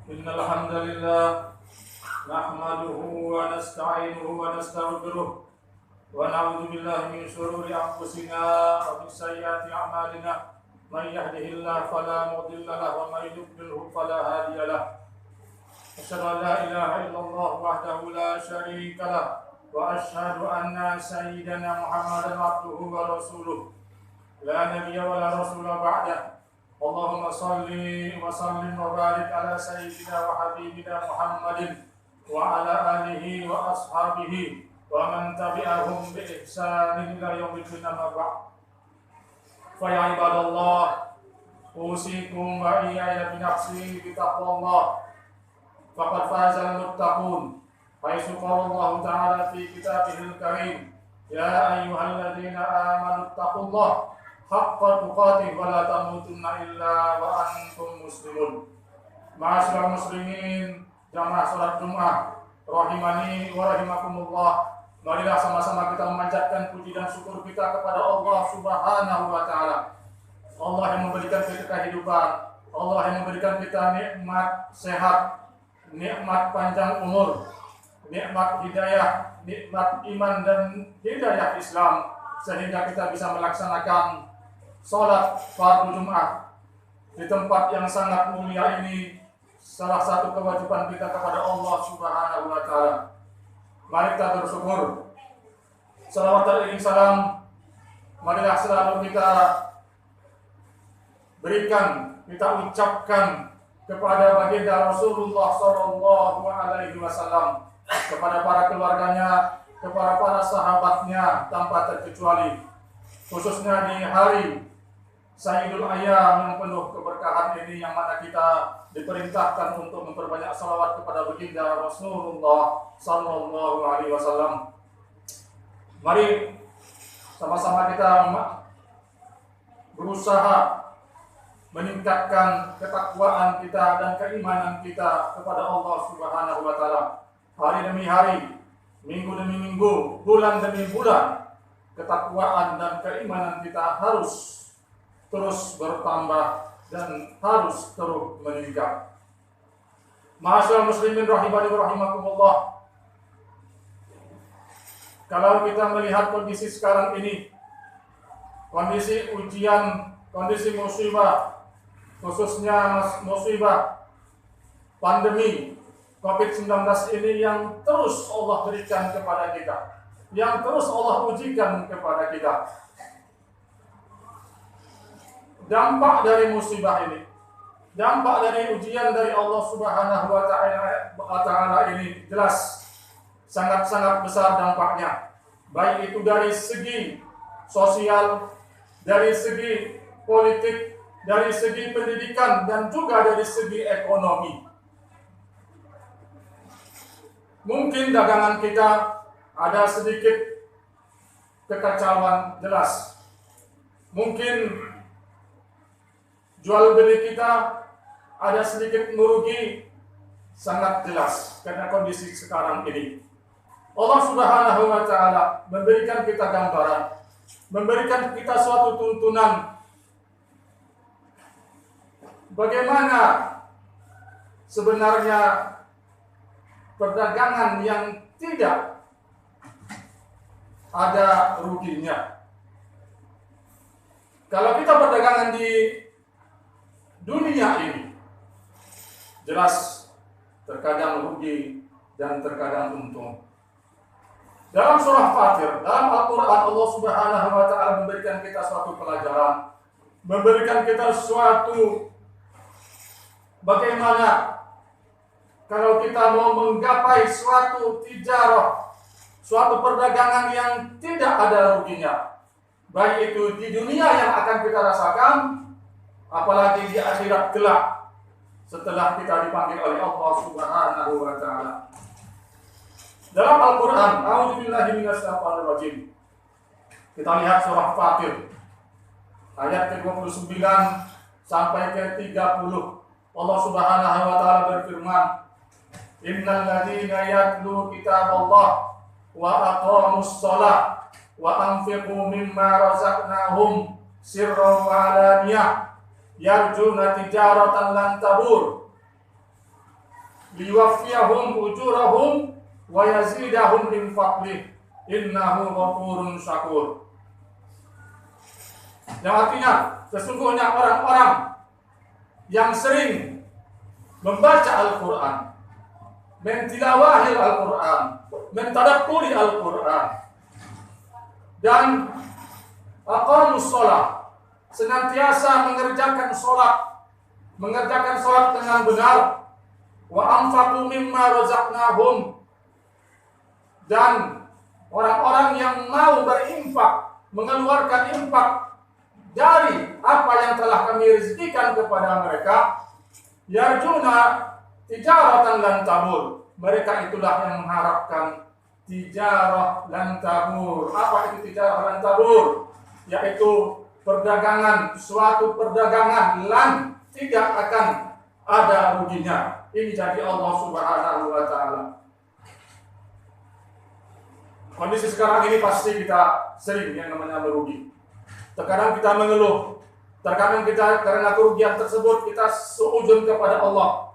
إن الحمد لله نحمده ونستعينه ونستغفره ونعوذ بالله من شرور أنفسنا ومن سيئات أعمالنا من يهده الله فلا مضل له ومن يضلل فلا هادي له أشهد أن لا إله إلا الله وحده لا شريك له وأشهد أن سيدنا محمدا عبده ورسوله لا نبي ولا رسول بعده اللهم صل وسلم وبارك على سيدنا وحبيبنا محمد وعلى آله وأصحابه ومن تبعهم بإحسان إلى يوم الدين أما بعد فيا عباد الله أوصيكم وإياي بنفسي بتقوى الله فقد فاز المتقون حيث قال الله تعالى في كتابه الكريم يا أيها الذين آمنوا اتقوا الله حق تقاته ولا تموتن إلا وأنتم مسلمون. Ma'asyiral muslimin, jamaah salat Jumat rahimani wa rahimakumullah. Marilah sama-sama kita memanjatkan puji dan syukur kita kepada Allah Subhanahu wa taala. Allah yang memberikan kita kehidupan, Allah yang memberikan kita nikmat sehat, nikmat panjang umur, nikmat hidayah, nikmat iman dan hidayah Islam, sehingga kita bisa melaksanakan salat fardu Jumat di tempat yang sangat mulia ini. Salah satu kewajiban kita kepada Allah Subhanahu wa taala. Mari kita bersyukur. Salawat dan salam marilah selalu kita berikan, kita ucapkan kepada baginda Rasulullah sallallahu alaihi wasallam, kepada para keluarganya, kepada para sahabatnya tanpa terkecuali, khususnya di hari Sayyidul Ayyam yang penuh keberkahan ini, yang mana kita diperintahkan untuk memperbanyak salawat kepada baginda Rasulullah sallallahu alaihi wasallam. Mari sama-sama kita berusaha meningkatkan ketakwaan kita dan keimanan kita kepada Allah Subhanahu wa taala. Hari demi hari, minggu demi minggu, bulan demi bulan, ketakwaan dan keimanan kita harus terus bertambah dan harus terus meningkat. Ma'asyiral muslimin rahimani wa rahimakumullah. Kalau kita melihat kondisi sekarang ini, kondisi ujian, kondisi musibah, khususnya musibah pandemi COVID-19 ini yang terus Allah berikan kepada kita, yang terus Allah ujikan kepada kita. Dampak dari musibah ini, dampak dari ujian dari Allah Subhanahu wa taala ini jelas sangat-sangat besar dampaknya. Baik itu dari segi sosial, dari segi politik, dari segi pendidikan, dan juga dari segi ekonomi. Mungkin dagangan kita ada sedikit kekacauan jelas. Mungkin jual beli kita ada sedikit merugi, sangat jelas karena kondisi sekarang ini. Allah Subhanahu wa taala memberikan kita gambaran, memberikan kita suatu tuntunan bagaimana sebenarnya perdagangan yang tidak ada ruginya. Kalau kita perdagangan di dunia ini, jelas terkadang rugi dan terkadang untung. Dalam surah Fatir, dalam Al-Quran, Allah Subhanahu wa taala memberikan kita suatu pelajaran, memberikan kita suatu bagaimana kalau kita mau menggapai suatu tijarah, suatu perdagangan yang tidak ada ruginya, baik itu di dunia yang akan kita rasakan, apalagi di akhirat kelak setelah kita dipanggil oleh Allah Subhanahu wa taala. Dalam Al-Qur'an, a'udzubillahi minasyaitonir rajim. Kita lihat surah Fatir ayat ke-29 sampai ke-30. Allah Subhanahu wa taala berfirman, "Innal ladzina yatlu kitaballah wa aqamus shalah wa anfiqu mimma razaqnahum sirran wa alaniyah yarjuna tijaratan lan tabur liwaffiyahum ujurahum wa yazidahum min fadlih innahu ghafurun syakur. Yang artinya sesungguhnya orang-orang yang sering membaca Al-Quran, mentilawahil Al-Quran, mentadabburi Al-Quran, dan aqamus shalah, senantiasa mengerjakan sholat dengan benar, wa anfaqu mimma razaqnahum, dan orang-orang yang mau berinfak, mengeluarkan infak dari apa yang telah kami rezekikan kepada mereka, yarjuna tijaratan lan tabur. Mereka itulah yang mengharapkan tijarah lan tabur. Apa itu tijarah lan tabur? Yaitu perdagangan, suatu perdagangan lan tidak akan ada ruginya. Ini jadi Allah Subhanahu wa taala. Kondisi sekarang ini pasti kita sering yang namanya merugi. Terkadang kita mengeluh, terkadang kita karena kerugian tersebut kita seujun kepada Allah.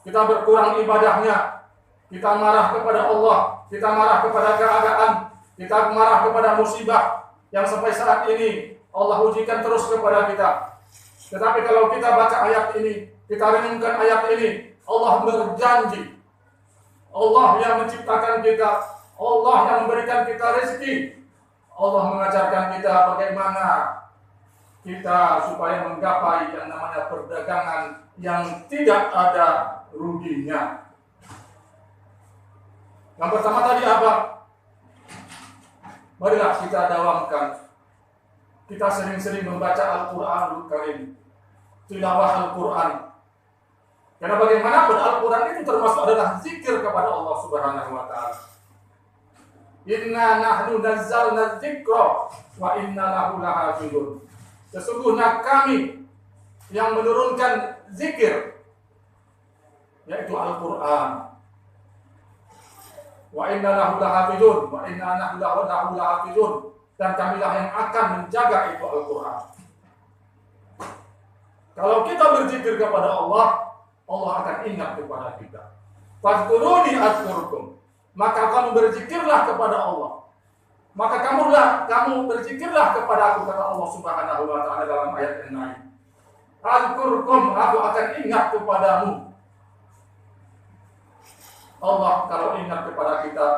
Kita berkurang ibadahnya, kita marah kepada Allah, kita marah kepada keadaan, kita marah kepada musibah yang sampai saat ini Allah ujikan terus kepada kita. Tetapi kalau kita baca ayat ini, kita renungkan ayat ini, Allah berjanji, Allah yang menciptakan kita, Allah yang memberikan kita rezeki, Allah mengajarkan kita bagaimana kita supaya menggapai yang namanya perdagangan yang tidak ada ruginya. Yang pertama tadi apa? Marilah kita dawamkan. Kita sering-sering membaca Al-Quranul Karim, tilawah Al-Quran. Karena bagaimanapun Al-Quran itu termasuk adalah zikir kepada Allah Subhanahu wa taala. Inna nahnu nazzalna dzikra wa inna lahu lahafizun. Sesungguhnya kami yang menurunkan zikir, yaitu Al-Quran. Wa inna lahu lahafizun, wa inna nahnu lahu lahafizun. Dan kamilah yang akan menjaga itu Al-Quran. Kalau kita berzikir kepada Allah, Allah akan ingat kepada kita. Fadhkuruni azkurkum. Maka kamu berzikirlah kepada Allah. Maka kamu berzikirlah kepada aku, kata Allah Subhanahu wa taala dalam ayat yang lain. Azkurkum, aku akan ingat kepadamu. Allah kalau ingat kepada kita,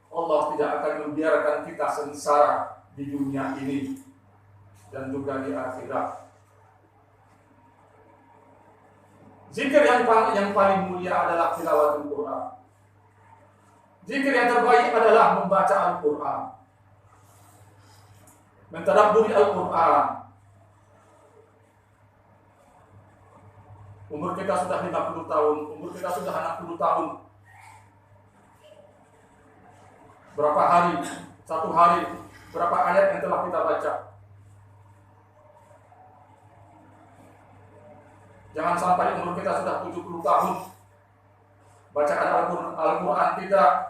Allah tidak akan membiarkan kita sengsara di dunia ini dan juga di akhirat. Zikir yang paling mulia adalah tilawatul Quran. Zikir yang terbaik adalah membaca Al-Quran, mentadabburi Al-Quran. Umur kita sudah 50 tahun, umur kita sudah 60 tahun. Berapa hari, satu hari, berapa ayat yang telah kita baca? Jangan sampai umur kita sudah 70 tahun, bacaan Al-Quran kita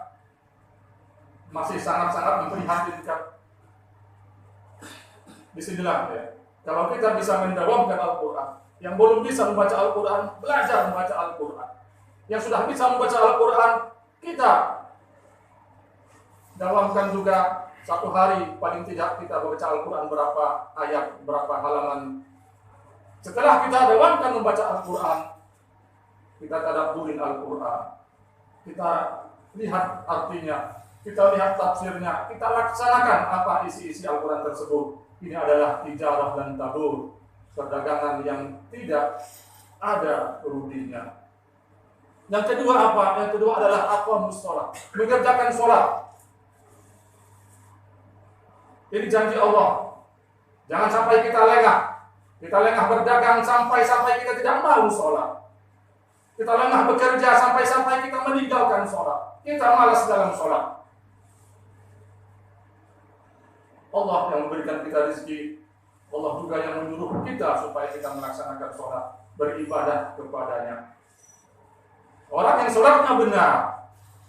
masih sangat-sangat memprihatinkan. Disinilah ya, kalau kita bisa mendawamkan Al-Quran, yang belum bisa membaca Al-Quran, belajar membaca Al-Quran. Yang sudah bisa membaca Al-Quran, kita dawamkan juga satu hari, paling tidak kita baca Al-Quran berapa ayat, berapa halaman. Setelah kita dawamkan membaca Al-Quran, kita tadabburin Al-Quran, kita lihat artinya, kita lihat tafsirnya, kita laksanakan apa isi-isi Al-Quran tersebut. Ini adalah tijarah dan tabur, perdagangan yang tidak ada ruginya. Yang kedua apa? Yang kedua adalah aqamus shalah, mengerjakan sholat. Ini janji Allah. Jangan sampai kita lengah berdagang sampai kita tidak mau sholat. Kita lengah bekerja sampai kita meninggalkan sholat. Kita malas dalam sholat. Allah yang memberikan kita rezeki, Allah juga yang menyuruh kita supaya kita melaksanakan sholat, beribadah kepadanya. Orang yang sholatnya benar,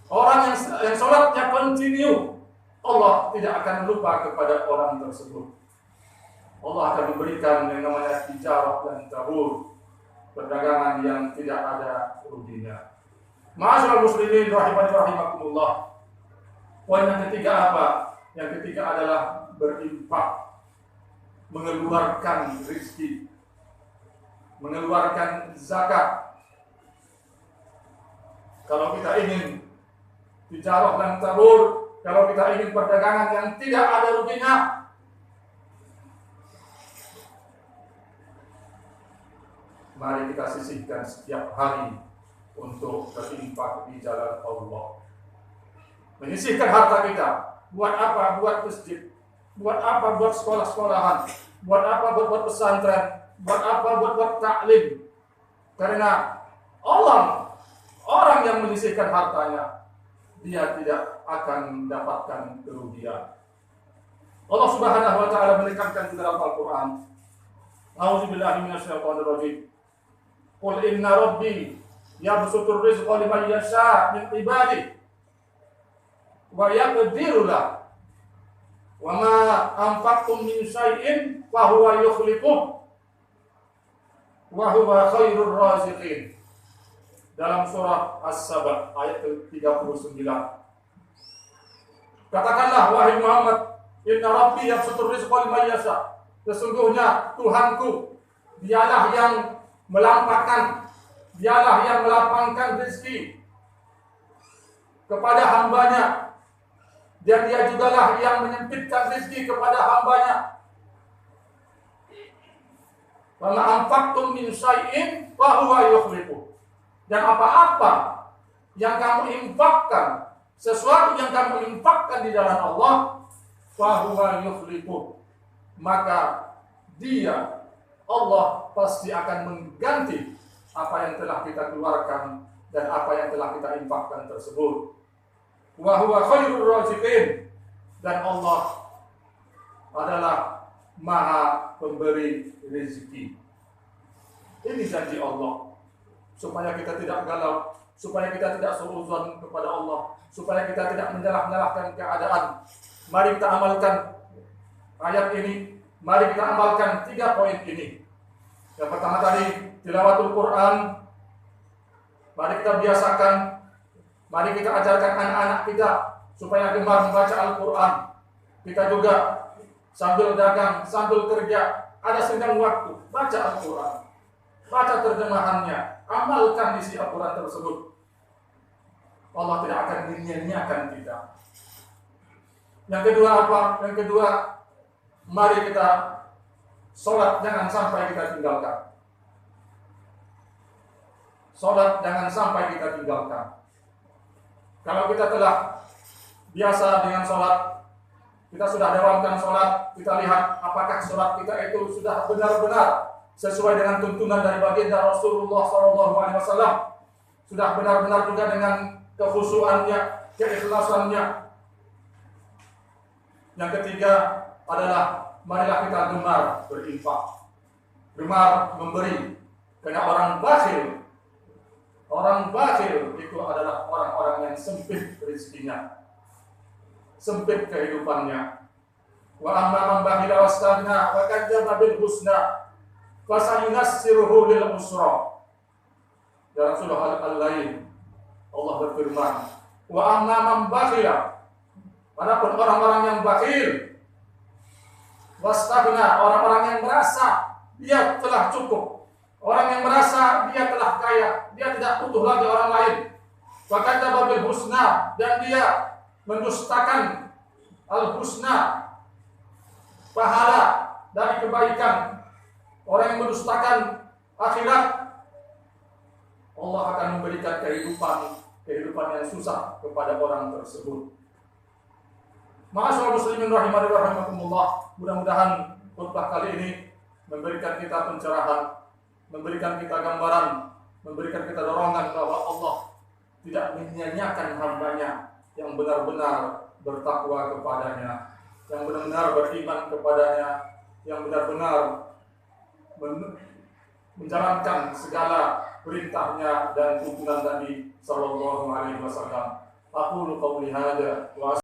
orang yang sholatnya continue, Allah tidak akan lupa kepada orang tersebut. Allah akan memberikan yang namanya tijarah dan tabur, perdagangan yang tidak ada ruginya. Ma'asyiral muslimin rahimani rahimakumullah. Poin yang ketiga apa? Yang ketiga adalah berinfak, mengeluarkan rezeki, mengeluarkan zakat. Kalau kita ingin tijarah dan tabur, kalau kita ingin perdagangan yang tidak ada ruginya, mari kita sisihkan setiap hari untuk berinfak di jalan Allah. Menyisihkan harta kita. Buat apa? Buat masjid. Buat apa? Buat sekolah-sekolahan. Buat apa? Buat pesantren. Buat apa? Buat taklim. Karena orang yang menyisihkan hartanya, dia tidak akan mendapatkan kerugian. Allah Subhanahu wa taala menekankan di dalam Al-Qur'an. A'udzubillahi minasyaitonir rajim. Qul inna rabbi yabsutur rizqa liman yasha' min ibadihi wa yaqdiru lahu wa ma anfaqtum min syai'in fa huwa yukhlifuh wa huwa khairur raziqin. Dalam surah As-Saba ayat ke-39. Katakanlah wahai Muhammad, inna rabbi yabsutur rizqa liman yasha'. Sesungguhnya Tuhanku, dialah yang melampahkan, dialah yang melapangkan rezeki kepada hambanya, dan dia jugalah yang menyempitkan rezeki kepada hambanya. Wa ma anfaqtum min syai'in fa huwa yukhlifuh. Dan apa-apa yang kamu infakkan, sesuatu yang kamu infakkan di jalan Allah, fa huwa yukhlifuh, maka dia, Allah pasti akan mengganti apa yang telah kita keluarkan dan apa yang telah kita infakkan tersebut. Wa huwa khairur raziqin, dan Allah adalah Maha pemberi rezeki. Ini janji Allah, supaya kita tidak galau, supaya kita tidak suudzon kepada Allah, supaya kita tidak menyalah-nyalahkan keadaan. Mari kita amalkan ayat ini, mari kita amalkan 3 poin ini. Yang pertama tadi, tilawatul Quran. Mari kita biasakan, mari kita ajarkan anak-anak kita supaya gemar membaca Al-Quran. Kita juga sambil dagang, sambil kerja, ada senggang waktu, baca Al-Quran, baca terjemahannya, amalkan isi Al-Quran tersebut. Allah tidak akan menyia-nyiakan kita. Yang kedua apa? Yang kedua, mari kita sholat jangan sampai kita tinggalkan. Sholat jangan sampai kita tinggalkan. Kalau kita telah biasa dengan sholat, kita sudah dawamkan sholat, kita lihat apakah sholat kita itu sudah benar-benar sesuai dengan tuntunan dari baginda Rasulullah SAW, sudah benar-benar juga dengan kekhusyuannya, keikhlasannya. Yang ketiga adalah marilah kita gemar berinfak, gemar memberi. Karena orang bakhil itu adalah orang-orang yang sempit rezekinya, sempit kehidupannya. Wa amma man bakhila wastaghna wa kadzdzaba bil husna fasayunassiruhu lil usra. Dalam surah Al-Lail Allah berfirman, wa amma man bakhila, adapun orang-orang yang bakhil, wastaghna, orang-orang yang merasa dia telah cukup, orang yang merasa dia telah kaya, dia tidak butuh lagi orang lain. Wa kadzdzaba bil husna, dan dia mendustakan al-husna, pahala dari kebaikan. Orang yang mendustakan akhirat, Allah akan memberikan kehidupan yang susah kepada orang tersebut. Ma'asyiral muslimin rahimani rahimakumullah. Mudah-mudahan khutbah kali ini memberikan kita pencerahan, memberikan kita gambaran, memberikan kita dorongan bahwa Allah tidak menyia-nyiakan hambanya yang benar-benar bertakwa kepadanya, yang benar-benar beriman kepadanya, yang benar-benar menjalankan segala perintahnya dan tuntunan Nabi sallallahu alaihi wasallam. Aqulu qawli hadza wa